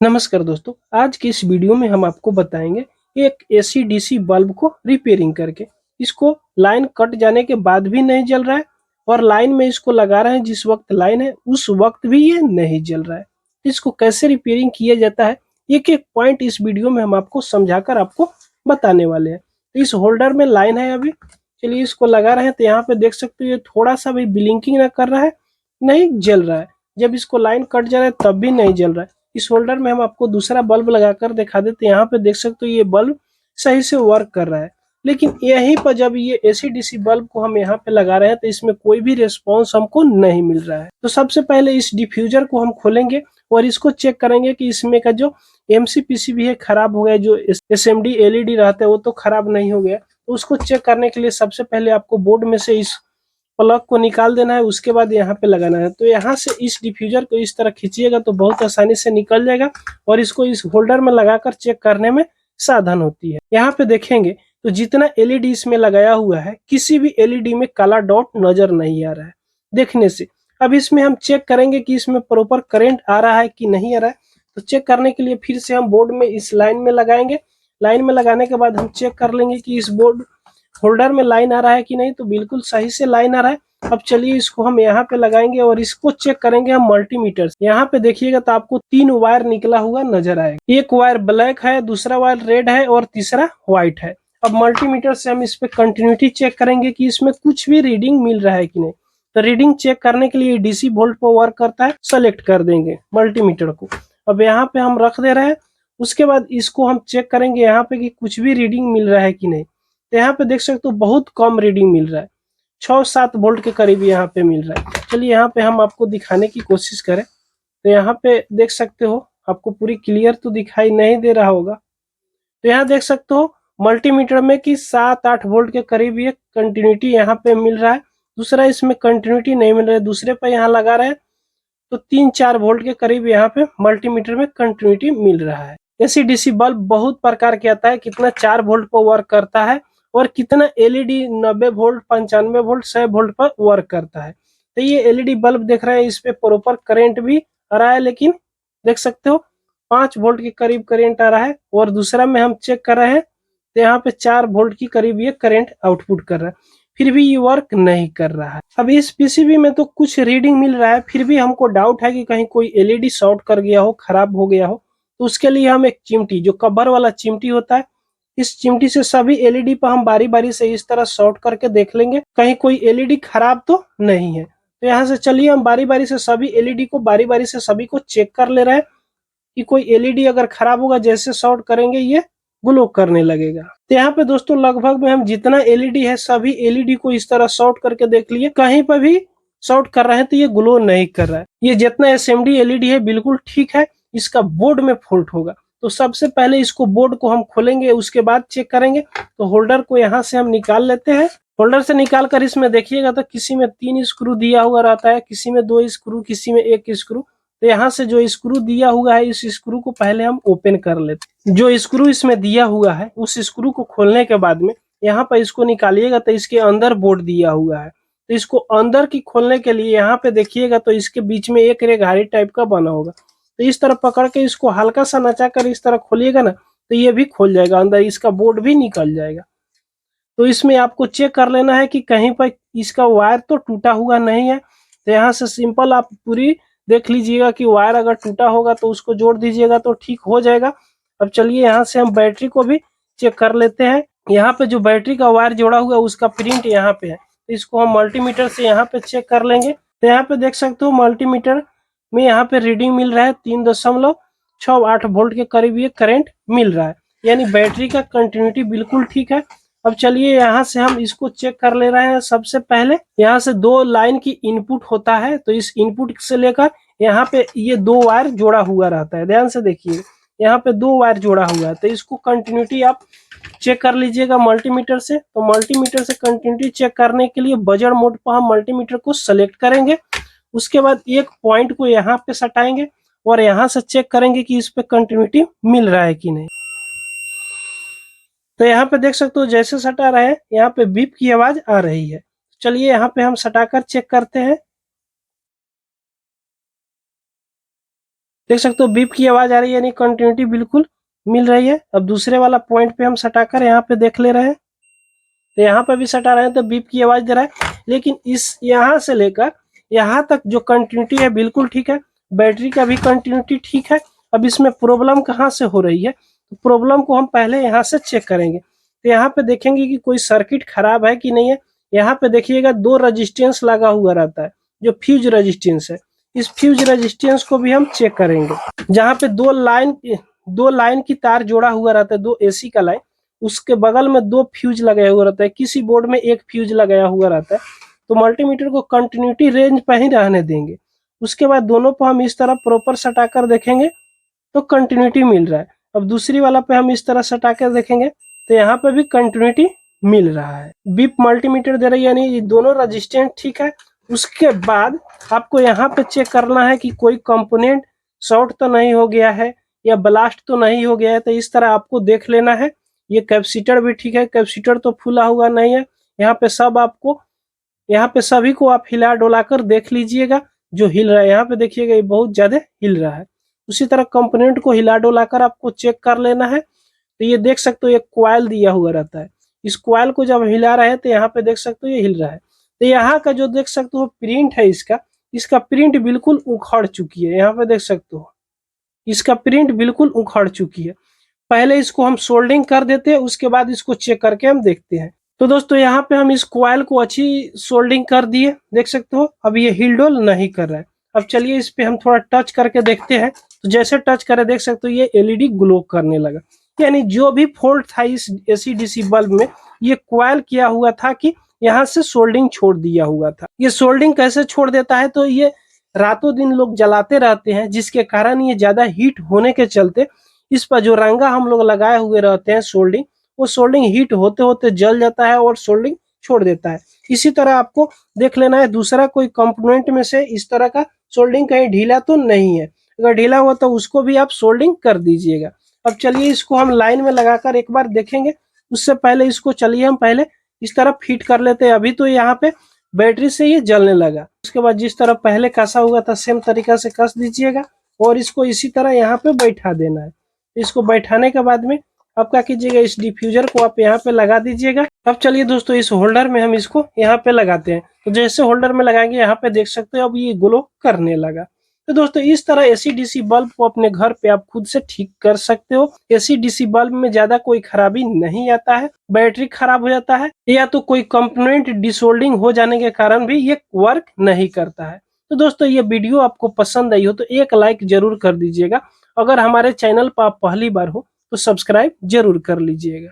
नमस्कार दोस्तों, आज की इस वीडियो में हम आपको बताएंगे एक एसी डीसी बल्ब को रिपेयरिंग करके। इसको लाइन कट जाने के बाद भी नहीं जल रहा है और लाइन में इसको लगा रहे हैं, जिस वक्त लाइन है उस वक्त भी ये नहीं जल रहा है। इसको कैसे रिपेयरिंग किया जाता है, एक एक पॉइंट इस वीडियो में हम आपको समझाकर आपको बताने वाले हैं। तो इस होल्डर में लाइन है, अभी चलिए इसको लगा रहे हैं। तो यहाँ पे देख सकते हो ये थोड़ा सा भी ब्लिंकिंग ना कर रहा है, नहीं जल रहा है। जब इसको लाइन कट जा रहा है तब भी नहीं जल रहा है। इस होल्डर में हम आपको दूसरा बल्ब लगाकर दिखा देते हैं। यहाँ पे देख सकते हो ये बल्ब सही से वर्क कर रहा है, लेकिन यहीं पर जब ये एसी डीसी बल्ब को हम यहाँ पे लगा रहे हैं तो इसमें कोई भी रिस्पॉन्स हमको नहीं मिल रहा है। तो सबसे पहले इस डिफ्यूजर को हम खोलेंगे और इसको चेक करेंगे कि इसमें का जो एमसीपीसीबी है खराब हो गया, जो एसएमडी एलईडी रहता है वो तो खराब नहीं हो गया। तो उसको चेक करने के लिए सबसे पहले आपको बोर्ड में से इस प्लग को निकाल देना है, उसके बाद यहाँ पे लगाना है। तो यहाँ से इस डिफ्यूजर को इस तरह खींचिएगा तो बहुत आसानी से निकल जाएगा और इसको इस होल्डर में लगाकर चेक करने में साधन होती है। यहाँ पे देखेंगे तो जितना एलईडी इसमें लगाया हुआ है, किसी भी एलईडी में काला डॉट नजर नहीं आ रहा है देखने से। अब इसमें हम चेक करेंगे कि इसमें प्रॉपर करंट आ रहा है कि नहीं आ रहा है। तो चेक करने के लिए फिर से हम बोर्ड में इस लाइन में लगाएंगे। लाइन में लगाने के बाद हम चेक कर लेंगे कि इस बोर्ड होल्डर में लाइन आ रहा है कि नहीं। तो बिल्कुल सही से लाइन आ रहा है। अब चलिए इसको हम यहाँ पे लगाएंगे और इसको चेक करेंगे हम मल्टीमीटर से। यहाँ पे देखिएगा तो आपको 3 वायर निकला हुआ नजर आएगा। एक वायर ब्लैक है, दूसरा वायर रेड है और तीसरा व्हाइट है। अब मल्टीमीटर से हम इस पे कंटिन्यूटी चेक करेंगे कि इसमें कुछ भी रीडिंग मिल रहा है कि नहीं। तो रीडिंग चेक करने के लिए डीसी वोल्ट पर वर्क करता है, सेलेक्ट कर देंगे मल्टीमीटर को। अब यहाँ पे हम रख दे रहे हैं। उसके बाद इसको हम चेक करेंगे यहाँ पे कि कुछ भी रीडिंग मिल रहा है कि नहीं। तो यहाँ पे देख सकते हो बहुत कम रीडिंग मिल रहा है, 6-7 वोल्ट के करीब यहाँ पे मिल रहा है। चलिए यहाँ पे हम आपको दिखाने की कोशिश करें। तो यहाँ पे देख सकते हो, आपको पूरी क्लियर तो दिखाई नहीं दे रहा होगा। तो यहाँ देख सकते हो मल्टीमीटर में कि 7-8 वोल्ट के करीब ये कंटिन्यूटी यहाँ पे मिल रहा है। दूसरा इसमें कंटिन्यूटी नहीं मिल रहा है, दूसरे पे यहाँ लगा रहे हैं तो 3-4 वोल्ट के करीब यहाँ पे मल्टीमीटर में कंटिन्यूटी मिल रहा है। एसी डीसी बल्ब बहुत प्रकार के आता है, कितना 4 वोल्ट पर वर्क करता है और कितना एलईडी 90 वोल्ट, 95 वोल्ट, 100 वोल्ट पर वर्क करता है। तो ये एलईडी बल्ब देख रहे हैं, इस पे प्रॉपर करंट भी आ रहा है, लेकिन देख सकते हो 5 वोल्ट के करीब करंट आ रहा है। और दूसरा में हम चेक कर रहे हैं तो यहाँ पे 4 वोल्ट की करीब ये करंट आउटपुट कर रहा है, फिर भी ये वर्क नहीं कर रहा है। अब इस पीसीबी में तो कुछ रीडिंग मिल रहा है, फिर भी हमको डाउट है कि कहीं कोई एलईडी शॉर्ट कर गया हो, खराब हो गया हो। तो उसके लिए हम एक चिमटी, जो कवर वाला चिमटी होता है, इस चिमटी से सभी एलईडी पर हम बारी बारी से इस तरह शॉर्ट करके देख लेंगे कहीं कोई एलईडी खराब तो नहीं है। तो यहाँ से चलिए हम बारी बारी से सभी एलईडी को बारी बारी से सभी को चेक कर ले रहे हैं कि कोई एलईडी अगर खराब होगा, जैसे शॉर्ट करेंगे ये ग्लो करने लगेगा। तो यहाँ पे दोस्तों लगभग में हम जितना एलईडी है सभी एलईडी को इस तरह शॉर्ट करके देख लिए, कहीं पर भी शॉर्ट कर रहे हैं तो ये ग्लो नहीं कर रहा है। ये जितना एसएमडी एलईडी है बिल्कुल ठीक है, इसका बोर्ड में फॉल्ट होगा। तो सबसे पहले इसको बोर्ड को हम खोलेंगे, उसके बाद चेक करेंगे। तो होल्डर को यहाँ से हम निकाल लेते हैं। होल्डर से निकाल कर इसमें देखिएगा तो किसी में 3 स्क्रू दिया हुआ रहता है, किसी में 2 स्क्रू, किसी में 1 स्क्रू। तो यहाँ से जो स्क्रू दिया हुआ है इस स्क्रू को पहले हम ओपन कर लेते हैं। जो स्क्रू इसमें दिया हुआ है उस स्क्रू को खोलने के बाद में यहाँ पर इसको निकालिएगा तो इसके अंदर बोर्ड दिया हुआ है। तो इसको अंदर की खोलने के लिए यहाँ पे देखिएगा तो इसके बीच में एक रेघारी टाइप का बना होगा। तो इस तरह पकड़ के इसको हल्का सा नचा कर इस तरह खोलिएगा ना तो ये भी खोल जाएगा, अंदर इसका बोर्ड भी निकल जाएगा। तो इसमें आपको चेक कर लेना है कि कहीं पर इसका वायर तो टूटा हुआ नहीं है। तो यहाँ से सिंपल आप पूरी देख लीजिएगा कि वायर अगर टूटा होगा तो उसको जोड़ दीजिएगा तो ठीक हो जाएगा। अब चलिए यहाँ से हम बैटरी को भी चेक कर लेते हैं। यहाँ पे जो बैटरी का वायर जोड़ा हुआ है उसका प्रिंट यहाँ पे है, तो इसको हम मल्टीमीटर से यहाँ पे चेक कर लेंगे। तो यहाँ पे देख सकते हो मल्टीमीटर में यहाँ पे रीडिंग मिल रहा है 3.68 वोल्ट के करीब ये करंट मिल रहा है, यानी बैटरी का कंटिन्यूटी बिल्कुल ठीक है। अब चलिए यहाँ से हम इसको चेक कर ले रहे हैं। सबसे पहले यहाँ से 2 लाइन की इनपुट होता है, तो इस इनपुट से लेकर यहाँ पे ये 2 वायर जोड़ा हुआ रहता है। ध्यान से देखिए यहाँ पे 2 वायर जोड़ा हुआ है, तो इसको कंटिन्यूटी आप चेक कर लीजिएगा मल्टीमीटर से। तो मल्टीमीटर से कंटिन्यूटी चेक करने के लिए बजर मोड पर हम मल्टीमीटर को सेलेक्ट करेंगे। उसके बाद एक पॉइंट को यहाँ पे सटाएंगे और यहाँ से चेक करेंगे कि इस पे कंटिन्यूटी मिल रहा है कि नहीं। तो यहाँ पे देख सकते हो जैसे सटा रहे हैं यहाँ पे बीप की आवाज आ रही है। चलिए यहाँ पे हम सटाकर चेक करते हैं। देख सकते हो बीप की आवाज आ रही है, यानी कंटिन्यूटी बिल्कुल मिल रही है। अब दूसरे वाला पॉइंट पे हम सटाकर यहाँ पे देख ले रहे हैं, तो यहाँ पे भी सटा रहे हैं तो बीप की आवाज दे रहा है। लेकिन इस यहाँ से लेकर यहाँ तक जो कंटिन्यूटी है बिल्कुल ठीक है, बैटरी का भी कंटिन्यूटी ठीक है। अब इसमें प्रॉब्लम कहाँ से हो रही है, तो प्रॉब्लम को हम पहले यहाँ से चेक करेंगे। तो यहाँ पे देखेंगे कि कोई सर्किट खराब है कि नहीं है। यहाँ पे देखिएगा 2 रजिस्टेंस लगा हुआ रहता है, जो फ्यूज रजिस्टेंस है। इस फ्यूज रजिस्टेंस को भी हम चेक करेंगे। जहाँ पे 2 लाइन की तार जोड़ा हुआ रहता है, 2 AC का लाइन, उसके बगल में 2 फ्यूज लगाया हुआ रहता है। किसी बोर्ड में 1 फ्यूज लगाया हुआ रहता है। तो मल्टीमीटर को कंटिन्यूटी रेंज पर ही रहने देंगे। उसके बाद दोनों पर हम इस तरह प्रॉपर सटाकर देखेंगे तो कंटिन्यूटी मिल रहा है। अब दूसरी वाला पे हम इस तरह सटाकर देखेंगे तो यहाँ पे भी कंटिन्यूटी मिल रहा है। बीप मल्टीमीटर दे रही है, यानी ये दोनों रजिस्टेंस ठीक है। उसके बाद आपको यहाँ पे चेक करना है कि कोई कंपोनेंट शॉर्ट तो नहीं हो गया है या ब्लास्ट तो नहीं हो गया है। तो इस तरह आपको देख लेना है। ये कैपेसिटर भी ठीक है, कैपेसिटर तो फूला हुआ नहीं है। यहाँ पे सभी को आप हिला डोला कर देख लीजिएगा जो हिल रहा है। यहाँ पे देखिएगा ये बहुत ज्यादा हिल रहा है। उसी तरह कंपोनेंट को हिला डोला कर आपको चेक कर लेना है। तो ये देख सकते हो एक कॉइल दिया हुआ रहता है, इस कॉइल को जब हिला रहे हैं तो यहाँ पे देख सकते हो ये हिल रहा है। तो यहाँ का जो देख सकते हो प्रिंट है, इसका प्रिंट बिल्कुल उखड़ चुकी है। यहाँ पे देख सकते हो इसका प्रिंट बिल्कुल उखड़ चुकी है। पहले इसको हम सोल्डिंग कर देते हैं, उसके बाद इसको चेक करके हम देखते हैं। तो दोस्तों यहाँ पे हम इस कॉइल को अच्छी सोल्डिंग कर दिए, देख सकते हो अब ये हिल डोल नहीं कर रहा है। अब चलिए इस पे हम थोड़ा टच करके देखते हैं। तो जैसे टच करे देख सकते हो ये LED ग्लो करने लगा। यानी जो भी फॉल्ट था इस AC DC बल्ब में, ये कॉइल किया हुआ था कि यहाँ से सोल्डिंग छोड़ दिया हुआ था। ये सोल्डिंग कैसे छोड़ देता है, तो ये रातों दिन लोग जलाते रहते हैं, जिसके कारण ये ज्यादा हीट होने के चलते इस पर जो रंगा हम लोग लगाए हुए रहते हैं सोल्डिंग, वो सोल्डिंग हीट होते होते जल जाता है और सोल्डिंग छोड़ देता है। इसी तरह आपको देख लेना है दूसरा कोई कंपोनेंट में से इस तरह का सोल्डिंग कहीं ढीला तो नहीं है। अगर ढीला हुआ तो उसको भी आप सोल्डिंग कर दीजिएगा। अब चलिए इसको हम लाइन में लगाकर एक बार देखेंगे। उससे पहले इसको चलिए हम पहले इस तरह फिट कर लेते हैं। अभी तो यहाँ पे बैटरी से ये जलने लगा। उसके बाद जिस तरह पहले कसा हुआ था सेम तरीका से कस दीजिएगा और इसको इसी तरह यहाँ पे बैठा देना है। इसको बैठाने के बाद में आप क्या कीजिएगा, इस डिफ्यूजर को आप यहाँ पे लगा दीजिएगा। अब चलिए दोस्तों इस होल्डर में हम इसको यहाँ पे लगाते हैं। तो जैसे होल्डर में लगाएंगे यहाँ पे देख सकते हो अब ये ग्लो करने लगा। तो दोस्तों इस तरह AC DC बल्ब को अपने घर पे आप खुद से ठीक कर सकते हो। AC DC बल्ब में ज्यादा कोई खराबी नहीं आता है, बैटरी खराब हो जाता है या तो कोई कंपोनेंट डिसोल्डिंग हो जाने के कारण भी ये वर्क नहीं करता है। तो दोस्तों ये वीडियो आपको पसंद आई हो तो एक लाइक जरूर कर दीजिएगा। अगर हमारे चैनल पर आप पहली बार हो तो सब्सक्राइब जरूर कर लीजिएगा।